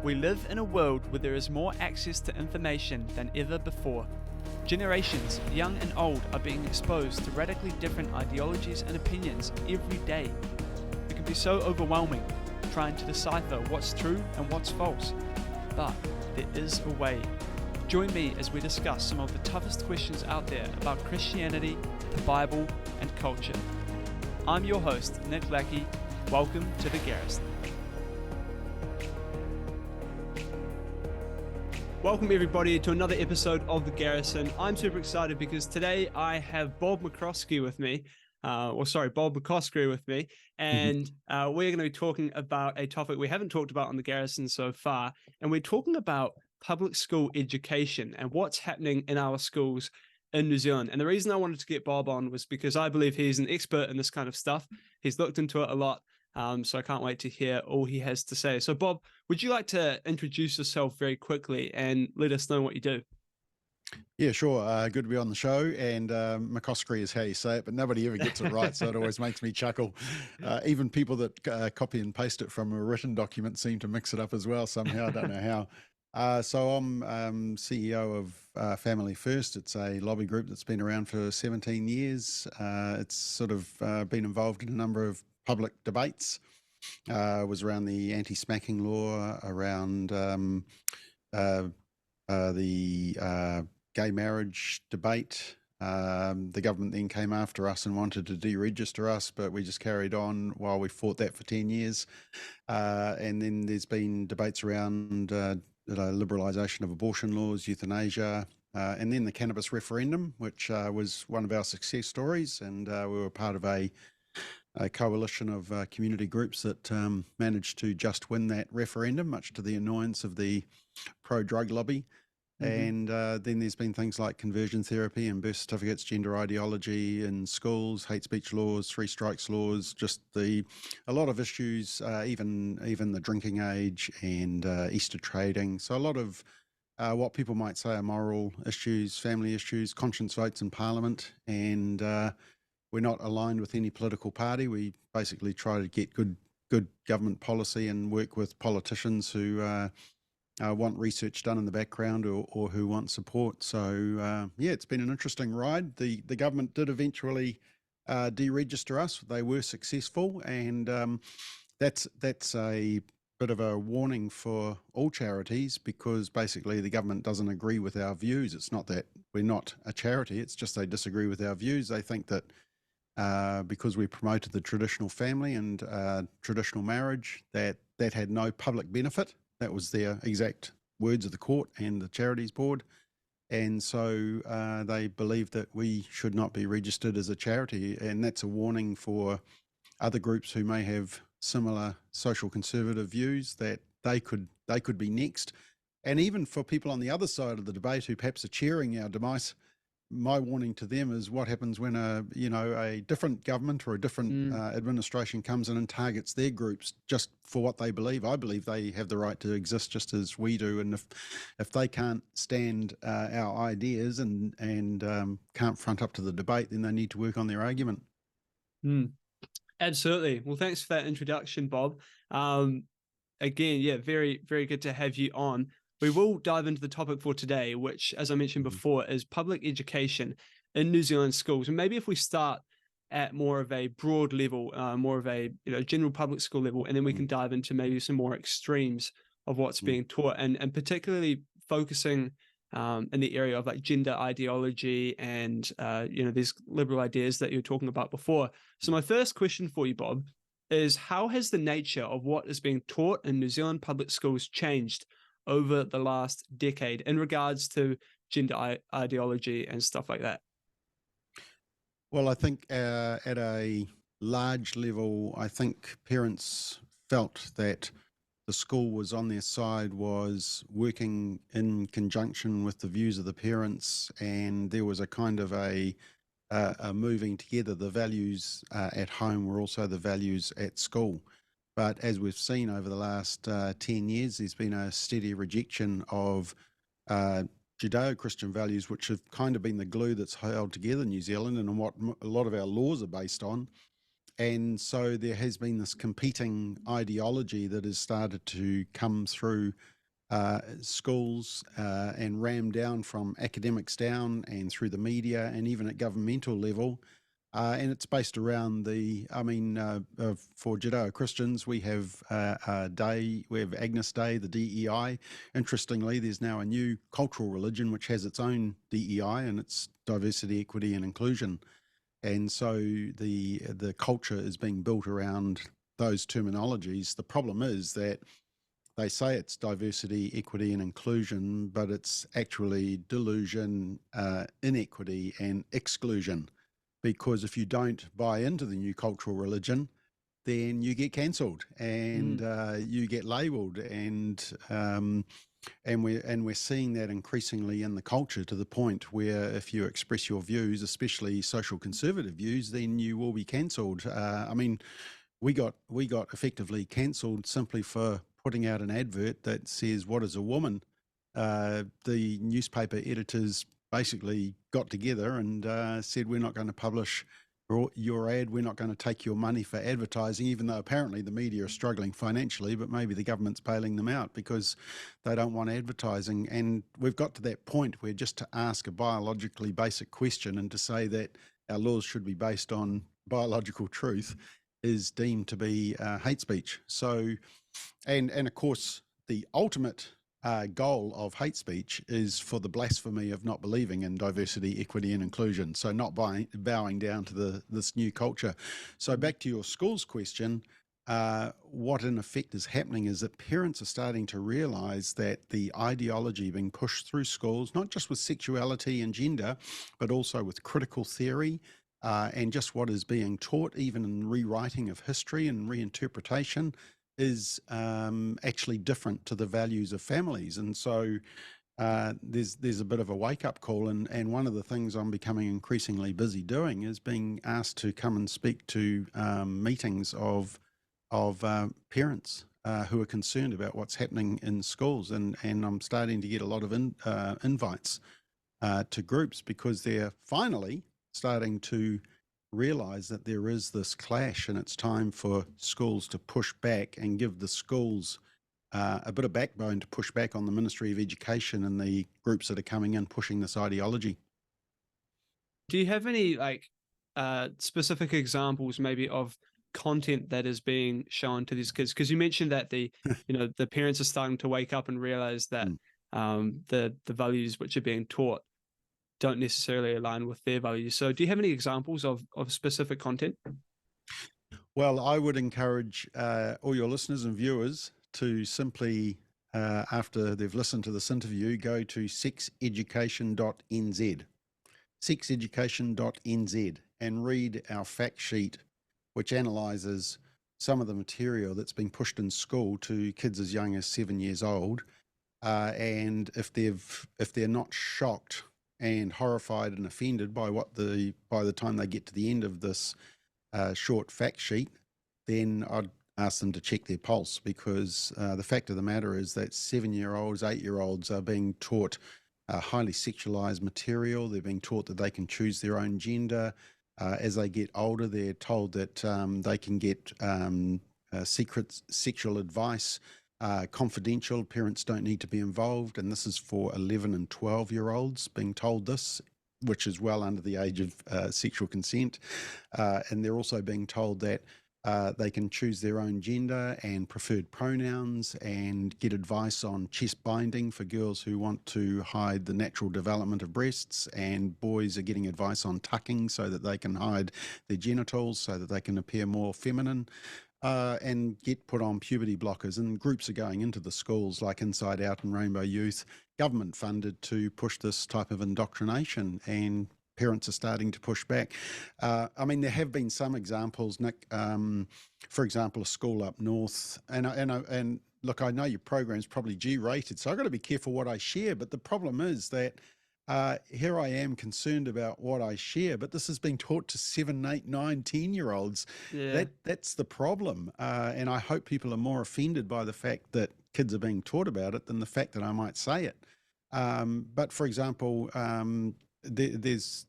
We live in a world where there is more access to information than ever before. Generations, young and old, are being exposed to radically different ideologies and opinions every day. It can be so overwhelming trying to decipher what's true and what's false. But there is a way. Join me as we discuss some of the toughest questions out there about Christianity, the Bible, and culture. I'm your host, Nick Lackey. Welcome to The Garrison. Welcome everybody to another episode of The Garrison. I'm super excited because today I have Bob McCoskrie with me, Bob McCoskrie with me, and we're going to be talking about a topic we haven't talked about on The Garrison so far, and we're talking about public school education and what's happening in our schools in New Zealand. And the reason I wanted to get Bob on was because I believe he's an expert in this kind of stuff. He's looked into it a lot. So I can't wait to hear all he has to say. So Bob, would you like to introduce yourself very quickly and let us know what you do? Yeah, sure. Good to be on the show. And McCoskrie is how you say it, but nobody ever gets it right, so it always makes me chuckle. Even people that copy and paste it from a written document seem to mix it up as well somehow. I don't know how. So I'm CEO of Family First. It's a lobby group that's been around for 17 years. It's sort of been involved in a number of public debates. Was around the anti-smacking law, around the gay marriage debate. The government then came after us and wanted to deregister us, but we just carried on while we fought that for 10 years. And then there's been debates around liberalisation of abortion laws, euthanasia, and then the cannabis referendum, which was one of our success stories. And we were part of a coalition of community groups that managed to just win that referendum, much to the annoyance of the pro-drug lobby. And then there's been things like conversion therapy and birth certificates, gender ideology in schools, hate speech laws, three strikes laws, just a lot of issues, even the drinking age and Easter trading. So a lot of what people might say are moral issues, family issues, conscience votes in Parliament, and we're not aligned with any political party. We basically try to get good government policy and work with politicians who want research done in the background or who want support. So it's been an interesting ride. The government did eventually deregister us. They were successful, and that's a bit of a warning for all charities, because basically the government doesn't agree with our views. It's not that we're not a charity, it's just they disagree with our views. They think that because we promoted the traditional family and traditional marriage, that had no public benefit. That was their exact words of the court and the charities board. And so they believe that we should not be registered as a charity. And that's a warning for other groups who may have similar social conservative views, that they could be next. And even for people on the other side of the debate who perhaps are cheering our demise, my warning to them is what happens when a different government or a different administration comes in and targets their groups just for what they believe. I believe they have the right to exist just as we do, and if they can't stand our ideas and can't front up to the debate, then they need to work on their argument. Absolutely. Well, thanks for that introduction, Bob. Again, very, very good to have you on. We will dive into the topic for today, which, as I mentioned before, is public education in New Zealand schools. And maybe if we start at more of a broad level, more of a general public school level, and then we can dive into maybe some more extremes of what's being taught, and particularly focusing in the area of like gender ideology and these liberal ideas that you were talking about before. So my first question for you, Bob, is how has the nature of what is being taught in New Zealand public schools changed over the last decade in regards to gender ideology and stuff like that? Well, I think at a large level, I think parents felt that the school was on their side, was working in conjunction with the views of the parents, and there was a kind of a moving together. The values at home were also the values at school. But as we've seen over the last 10 years, there's been a steady rejection of Judeo-Christian values, which have kind of been the glue that's held together New Zealand and what a lot of our laws are based on. And so there has been this competing ideology that has started to come through schools and rammed down from academics down and through the media and even at governmental level. And it's based around for Judeo-Christians, we have a day, we have Agnes Day, the DEI. Interestingly, there's now a new cultural religion which has its own DEI, and it's diversity, equity, and inclusion. And so the culture is being built around those terminologies. The problem is that they say it's diversity, equity, and inclusion, but it's actually delusion, inequity, and exclusion. Because if you don't buy into the new cultural religion, then you get cancelled and you get labelled, and we're seeing that increasingly in the culture, to the point where if you express your views, especially social conservative views, then you will be cancelled. We got effectively cancelled simply for putting out an advert that says, "What is a woman?" The newspaper editors basically got together and said, "We're not going to publish your ad. We're not going to take your money for advertising," even though apparently the media are struggling financially, but maybe the government's bailing them out because they don't want advertising. And we've got to that point where just to ask a biologically basic question and to say that our laws should be based on biological truth is deemed to be hate speech. So, and of course, the ultimate goal of hate speech is for the blasphemy of not believing in diversity, equity, and inclusion. So not bowing down to this new culture. So back to your schools question, what in effect is happening is that parents are starting to realize that the ideology being pushed through schools, not just with sexuality and gender, but also with critical theory, and just what is being taught, even in rewriting of history and reinterpretation, is actually different to the values of families. And so there's a bit of a wake-up call, and one of the things I'm becoming increasingly busy doing is being asked to come and speak to meetings of parents who are concerned about what's happening in schools, and I'm starting to get a lot of invites to groups, because they're finally starting to realize that there is this clash, and it's time for schools to push back and give the schools a bit of backbone to push back on the Ministry of Education and the groups that are coming in pushing this ideology. Do you have any specific examples maybe of content that is being shown to these kids? Because you mentioned that the parents are starting to wake up and realize that the values which are being taught don't necessarily align with their values. So do you have any examples of specific content? Well, I would encourage all your listeners and viewers to simply, after they've listened to this interview, go to sexeducation.nz, sexeducation.nz, and read our fact sheet, which analyses some of the material that's being pushed in school to kids as young as 7 years old. And if they're not shocked and horrified and offended by by the time they get to the end of this short fact sheet, then I'd ask them to check their pulse, because the fact of the matter is that 7-year-olds, 8-year-olds are being taught highly sexualized material. They're being taught that they can choose their own gender. As they get older, they're told that they can get secret sexual advice, confidential. Parents don't need to be involved, and this is for 11 and 12-year-olds being told this, which is well under the age of sexual consent. And they're also being told that they can choose their own gender and preferred pronouns, and get advice on chest binding for girls who want to hide the natural development of breasts, and boys are getting advice on tucking so that they can hide their genitals, so that they can appear more feminine. And get put on puberty blockers. And groups are going into the schools like Inside Out and Rainbow Youth, government funded, to push this type of indoctrination, and parents are starting to push back. There have been some examples, Nick. For example, a school up north, and look, I know your program's probably G-rated, so I've got to be careful what I share, but the problem is that here I am concerned about what I share, but this has been taught to 7, 8, 9, 10-year-olds. Yeah. That's the problem. And I hope people are more offended by the fact that kids are being taught about it than the fact that I might say it. But for example, there's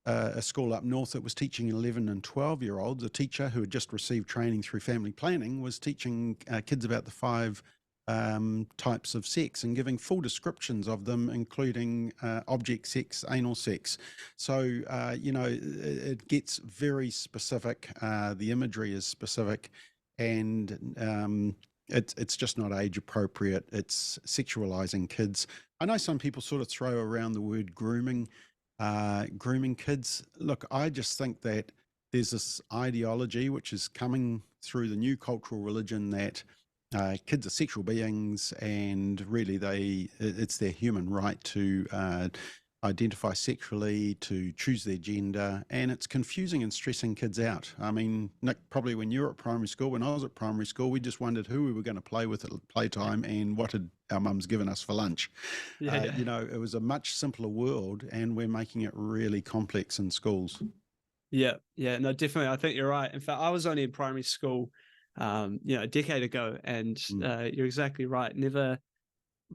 a school up north that was teaching 11 and 12-year-olds. A teacher who had just received training through family planning was teaching kids about the 5 types of sex and giving full descriptions of them, including object sex, anal sex. So, it gets very specific. The imagery is specific, and it's just not age appropriate. It's sexualizing kids. I know some people sort of throw around the word grooming kids. Look, I just think that there's this ideology which is coming through the new cultural religion that kids are sexual beings, and really it's their human right to identify sexually, to choose their gender, and it's confusing and stressing kids out. I mean, Nick, probably when you were at primary school, when I was at primary school, we just wondered who we were going to play with at playtime and what had our mums given us for lunch. Yeah, yeah. It was a much simpler world, and we're making it really complex in schools. Yeah, yeah, no, definitely. I think you're right. In fact, I was only in primary school, a decade ago, and Mm, you're exactly right. Never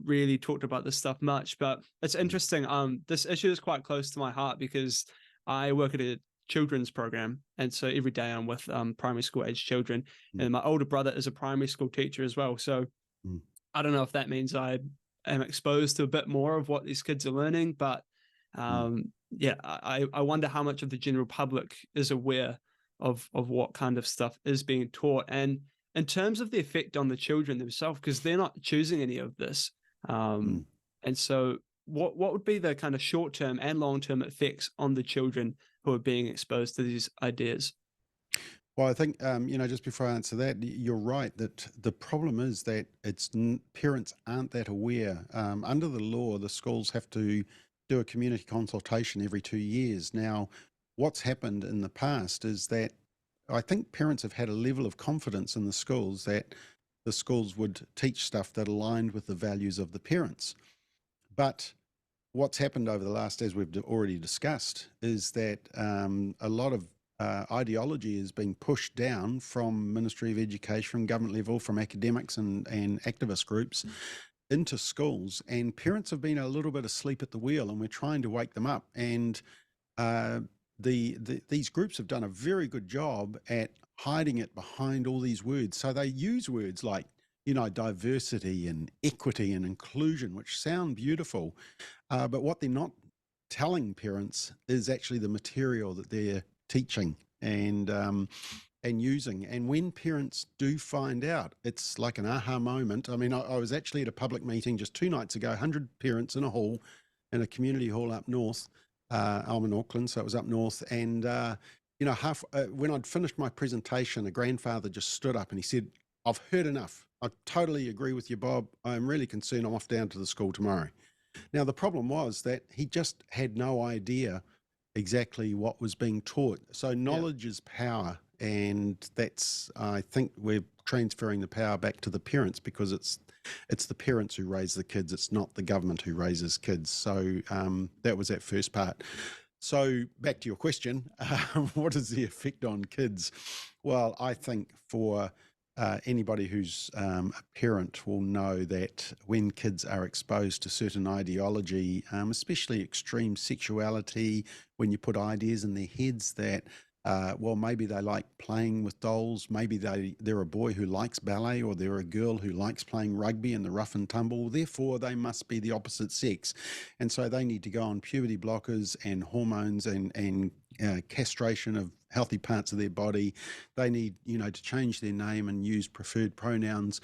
really talked about this stuff much, but it's mm, interesting. This issue is quite close to my heart because I work at a children's program, and so every day I'm with primary school age children, mm, and my older brother is a primary school teacher as well. So mm, I don't know if that means I am exposed to a bit more of what these kids are learning, but mm, yeah, I wonder how much of the general public is aware of what kind of stuff is being taught, and in terms of the effect on the children themselves, because they're not choosing any of this. mm. And so, what would be the kind of short term and long term effects on the children who are being exposed to these ideas? Well, I think, just before I answer that, you're right that the problem is that parents aren't that aware. Under the law, the schools have to do a community consultation every 2 years. Now, what's happened in the past is that I think parents have had a level of confidence in the schools that the schools would teach stuff that aligned with the values of the parents. But what's happened over the last, as we've already discussed, is that a lot of ideology is being pushed down from Ministry of Education, from government level, from academics and activist groups into schools, and parents have been a little bit asleep at the wheel, and we're trying to wake them up. And uh, these groups have done a very good job at hiding it behind all these words. So they use words like, diversity and equity and inclusion, which sound beautiful, but what they're not telling parents is actually the material that they're teaching and using. And when parents do find out, it's like an aha moment. I mean, I was actually at a public meeting just 2 nights ago, 100 parents in a hall, in a community hall up north. I'm in Auckland, so it was up north. And, when I'd finished my presentation, a grandfather just stood up and he said, "I've heard enough. I totally agree with you, Bob. I'm really concerned. I'm off down to the school tomorrow." Now, the problem was that he just had no idea exactly what was being taught. So Yeah, knowledge is power, and I think we're transferring the power back to the parents, because it's the parents who raise the kids. It's not the government who raises kids. So that was that first part. So back to your question, what is the effect on kids? Well, I think for anybody who's a parent will know that when kids are exposed to certain ideology, especially extreme sexuality, when you put ideas in their heads that, maybe they like playing with dolls, maybe they're a boy who likes ballet, or they're a girl who likes playing rugby in the rough and tumble, therefore they must be the opposite sex. And so they need to go on puberty blockers and hormones and castration of healthy parts of their body. They need, to change their name and use preferred pronouns.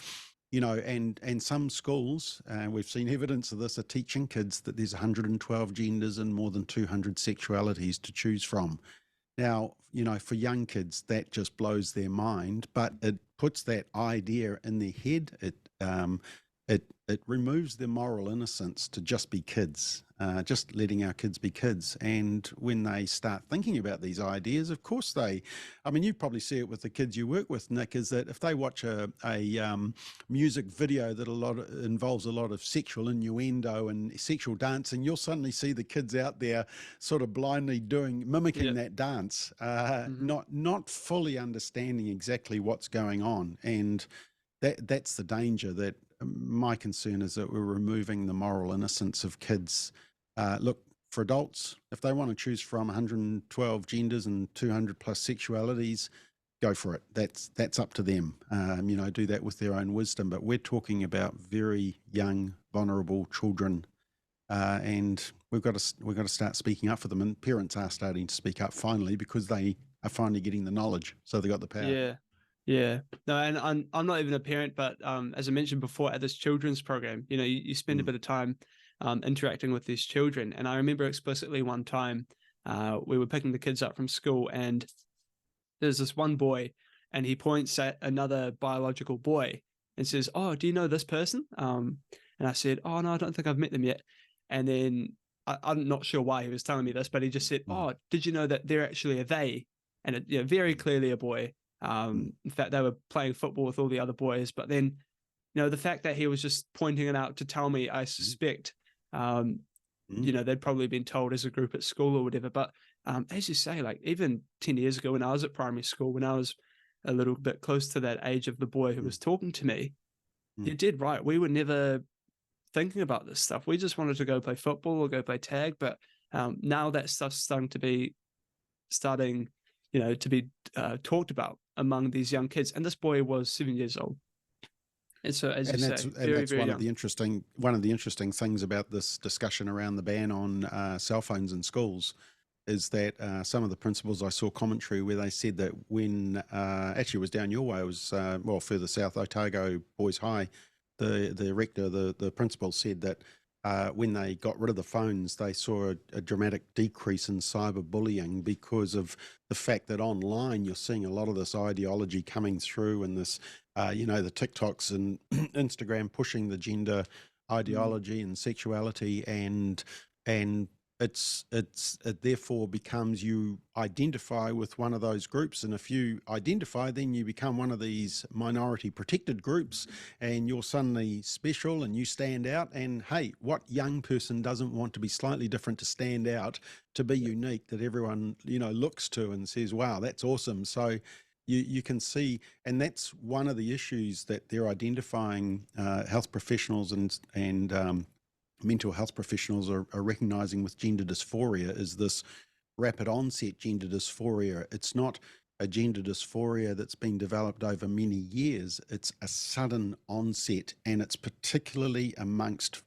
And some schools, we've seen evidence of this, are teaching kids that there's 112 genders and more than 200 sexualities to choose from. Now, for young kids, that just blows their mind, but it puts that idea in their head. It removes their moral innocence to just be kids, just letting our kids be kids. And when they start thinking about these ideas, of course you probably see it with the kids you work with, Nick, is that if they watch a music video that involves a lot of sexual innuendo and sexual dancing, you'll suddenly see the kids out there sort of blindly mimicking yeah. that dance, Hmm. not fully understanding exactly what's going on. And that's the danger. That my concern is that we're removing the moral innocence of kids. Look, for adults, if they want to choose from 112 genders and 200 plus sexualities, go for it. That's up to them. Do that with their own wisdom. But we're talking about very young, vulnerable children, and we've got to start speaking up for them. And parents are starting to speak up finally because they are finally getting the knowledge, so they got the power. Yeah. Yeah. No, and I'm not even a parent, but as I mentioned before, at this children's program, you spend a bit of time interacting with these children. And I remember explicitly one time we were picking the kids up from school, and there's this one boy, and he points at another biological boy and says, "Oh, do you know this person?" And I said, "Oh, no, I don't think I've met them yet." And then I'm not sure why he was telling me this, but he just said, "Oh, did you know that they're actually a they?" And very clearly a boy. In fact, they were playing football with all the other boys. But then, the fact that he was just pointing it out to tell me, I suspect, they'd probably been told as a group at school or whatever. But as you say, like even 10 years ago when I was at primary school, when I was a little bit close to that age of the boy who was talking to me, you did right. We were never thinking about this stuff. We just wanted to go play football or go play tag. But now that stuff's starting to be talked about among these young kids. And this boy was 7 years old. And so, as you say, very, very young. One of the interesting things about this discussion around the ban on cell phones in schools is that some of the principals, I saw commentary where they said that when actually it was down your way, it was further south, Otago Boys High, the rector, the principal said that when they got rid of the phones, they saw a dramatic decrease in cyberbullying because of the fact that online you're seeing a lot of this ideology coming through, and this, the TikToks and Instagram pushing the gender ideology and sexuality, and it therefore becomes you identify with one of those groups, and if you identify, then you become one of these minority protected groups, and you're suddenly special and you stand out. And hey, what young person doesn't want to be slightly different, to stand out, to be unique, that everyone looks to and says, wow, that's awesome. So you can see, and that's one of the issues that they're identifying. Health professionals and mental health professionals are recognizing with gender dysphoria is this rapid onset gender dysphoria. It's not a gender dysphoria that's been developed over many years. It's a sudden onset, and it's particularly amongst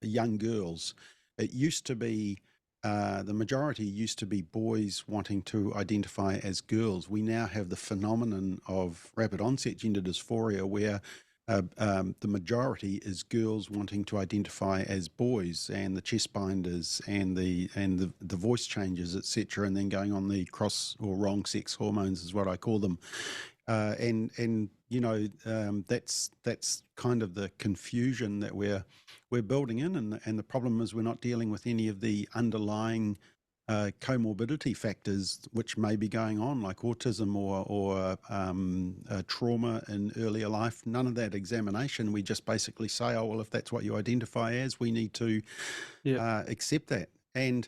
young girls. It used to be, the majority used to be boys wanting to identify as girls. We now have the phenomenon of rapid onset gender dysphoria where the majority is girls wanting to identify as boys, and the chest binders and the voice changes, etc., and then going on the cross or wrong sex hormones is what I call them. That's kind of the confusion that we're building in, and the problem is we're not dealing with any of the underlying comorbidity factors which may be going on, like autism or trauma in earlier life. None of that examination. We just basically say, oh, well, if that's what you identify as, we need to accept that. And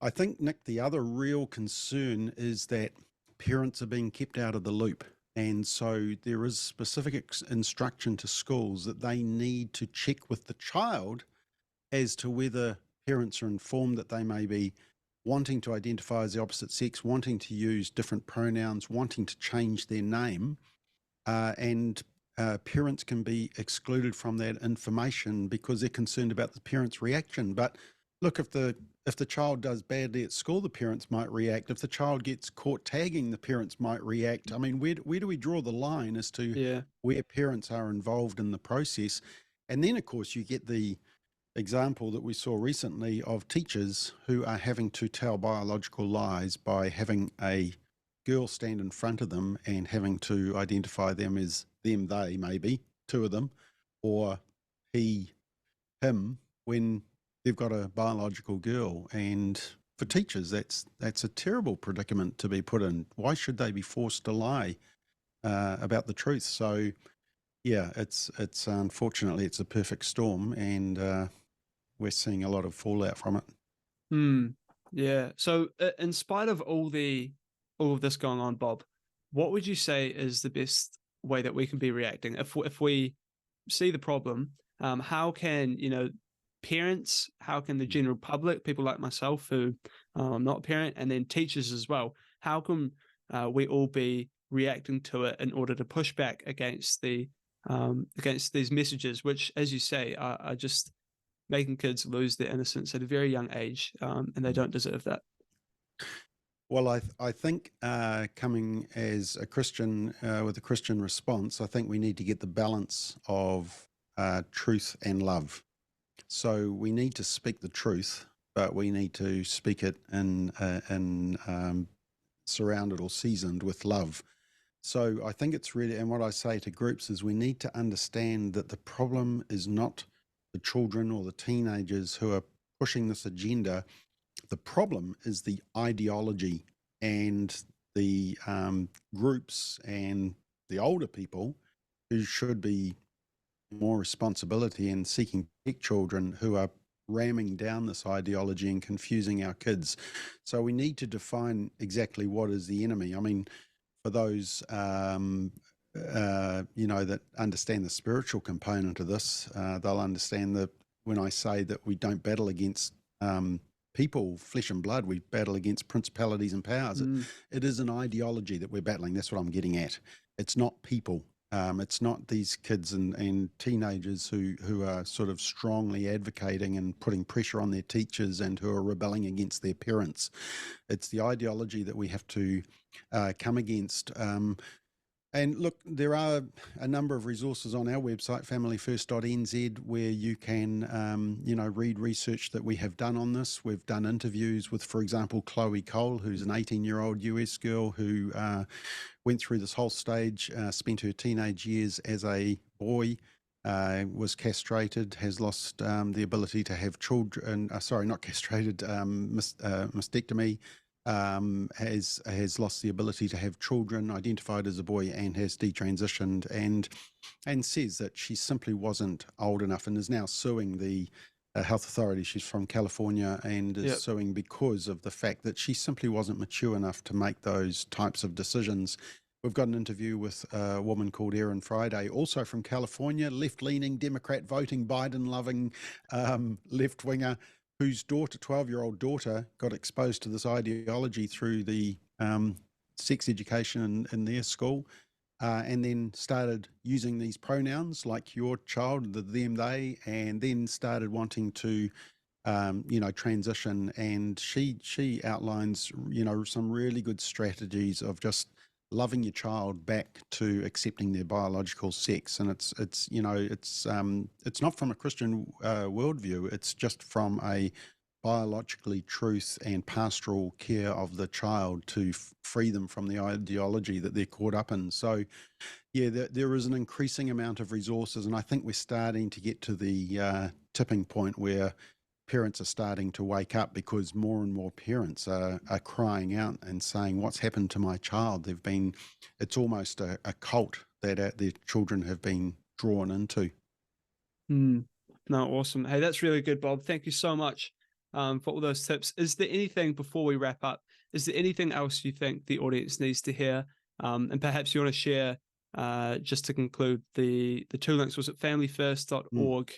I think, Nick, the other real concern is that parents are being kept out of the loop. And so there is specific instruction to schools that they need to check with the child as to whether parents are informed that they may be wanting to identify as the opposite sex, wanting to use different pronouns, wanting to change their name, and parents can be excluded from that information because they're concerned about the parent's reaction. But look, if the child does badly at school, the parents might react. If the child gets caught tagging, the parents might react. I mean, where do we draw the line as to where parents are involved in the process? And then, of course, you get the example that we saw recently of teachers who are having to tell biological lies by having a girl stand in front of them and having to identify them as them, they, maybe, two of them, or he, him, when they've got a biological girl. And for teachers, that's a terrible predicament to be put in. Why should they be forced to lie about the truth? So yeah, it's unfortunately it's a perfect storm, and we're seeing a lot of fallout from it. Yeah. So in spite of all of this going on, Bob, what would you say is the best way that we can be reacting if we see the problem? How can parents? How can the general public, people like myself who I'm not a parent, and then teachers as well? How can we all be reacting to it in order to push back against against these messages, which, as you say, are just making kids lose their innocence at a very young age, and they don't deserve that. Well, I think coming as a Christian with a Christian response, I think we need to get the balance of truth and love. So we need to speak the truth, but we need to speak it in surrounded or seasoned with love. So I think it's really, and what I say to groups is we need to understand that the problem is not the children or the teenagers who are pushing this agenda. The problem is the ideology and the groups and the older people who should be more responsibility in seeking to protect children who are ramming down this ideology and confusing our kids. So we need to define exactly what is the enemy. I mean, for those that understand the spiritual component of this, they'll understand that when I say that we don't battle against people, flesh and blood, we battle against principalities and powers. It is an ideology that we're battling. That's what I'm getting at. It's not people. It's not these kids and teenagers who are sort of strongly advocating and putting pressure on their teachers and who are rebelling against their parents. It's the ideology that we have to come against. And look, there are a number of resources on our website, familyfirst.nz, where you can, read research that we have done on this. We've done interviews with, for example, Chloe Cole, who's an 18-year-old US girl who went through this whole stage, spent her teenage years as a boy, was castrated, has lost the ability to have children, not castrated, mastectomy, has lost the ability to have children, identified as a boy, and has detransitioned, and says that she simply wasn't old enough and is now suing the health authority. She's from California and is suing because of the fact that she simply wasn't mature enough to make those types of decisions. We've got an interview with a woman called Erin Friday, also from California, left-leaning, Democrat voting, Biden-loving left-winger, whose 12-year-old daughter got exposed to this ideology through the sex education in their school, and then started using these pronouns like your child, the them, they, and then started wanting to transition. And she outlines some really good strategies of just loving your child back to accepting their biological sex. And it's not from a Christian worldview. It's just from a biologically truth and pastoral care of the child to free them from the ideology that they're caught up in. So there is an increasing amount of resources, and I think we're starting to get to the tipping point where parents are starting to wake up, because more and more parents are crying out and saying, what's happened to my child? It's almost a cult that their children have been drawn into. No, awesome. Hey, that's really good, Bob. Thank you so much for all those tips. Is there anything, before we wrap up, is there anything else you think the audience needs to hear? And perhaps you want to share, just to conclude, the two links. Was it familyfirst.org?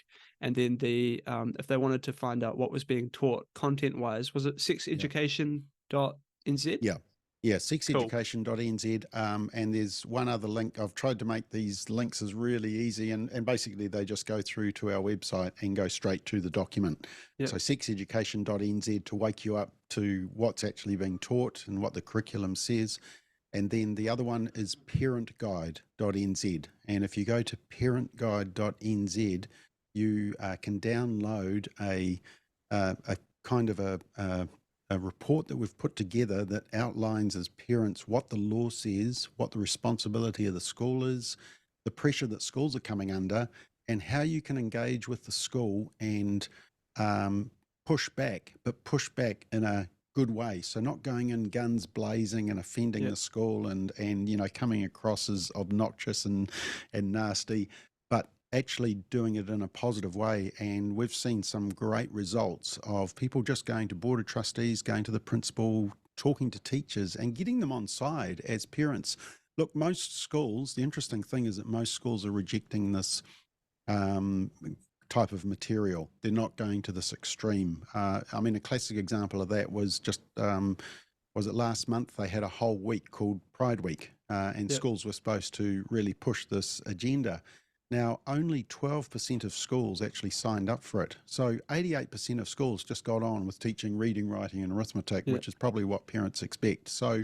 And then if they wanted to find out what was being taught content-wise, was it sexeducation.nz? Yeah, sexeducation.nz. And there's one other link. I've tried to make these links as really easy, and basically they just go through to our website and go straight to the document. So sexeducation.nz to wake you up to what's actually being taught and what the curriculum says. And then the other one is parentguide.nz. And if you go to parentguide.nz, you can download a kind of a report that we've put together that outlines as parents what the law says, what the responsibility of the school is, the pressure that schools are coming under, and how you can engage with the school and push back, but push back in a good way. So not going in guns blazing and offending the school and coming across as obnoxious and nasty, but actually doing it in a positive way. And we've seen some great results of people just going to board of trustees, going to the principal, talking to teachers and getting them on side as parents. Look, most schools, the interesting thing is that most schools are rejecting this type of material. They're not going to this extreme. A classic example of that was just was it last month, they had a whole week called Pride Week, and Yep. schools were supposed to really push this agenda. Now, only 12% of schools actually signed up for it. So 88% of schools just got on with teaching reading, writing, and arithmetic, Yep. which is probably what parents expect. So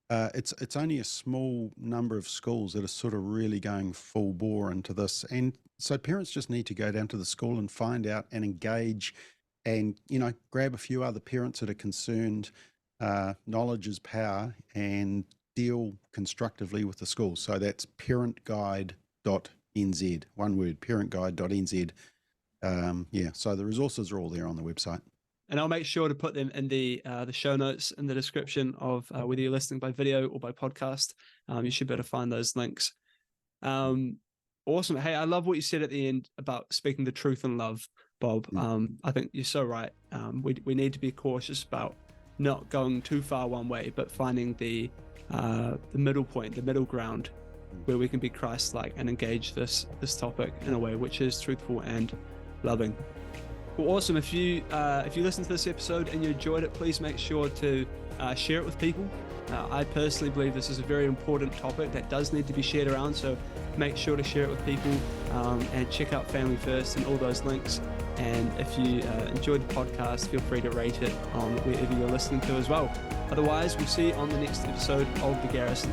it's only a small number of schools that are sort of really going full bore into this. And so parents just need to go down to the school and find out and engage and, grab a few other parents that are concerned. Knowledge is power, and deal constructively with the school. So that's parentguide.nz, one word, parentguide.nz. So the resources are all there on the website. And I'll make sure to put them in the show notes in the description of whether you're listening by video or by podcast. You should be able to find those links. Awesome. Hey, I love what you said at the end about speaking the truth in love, Bob. I think you're so right. We need to be cautious about not going too far one way, but finding the middle point, the middle ground, where we can be Christ-like and engage this topic in a way which is truthful and loving. Well, awesome. If you listen to this episode and you enjoyed it, please make sure to share it with people. I personally believe this is a very important topic that does need to be shared around, so make sure to share it with people, and check out Family First and all those links. And if you enjoyed the podcast, feel free to rate it on wherever you're listening to as well. Otherwise, we'll see you on the next episode of The Garrison.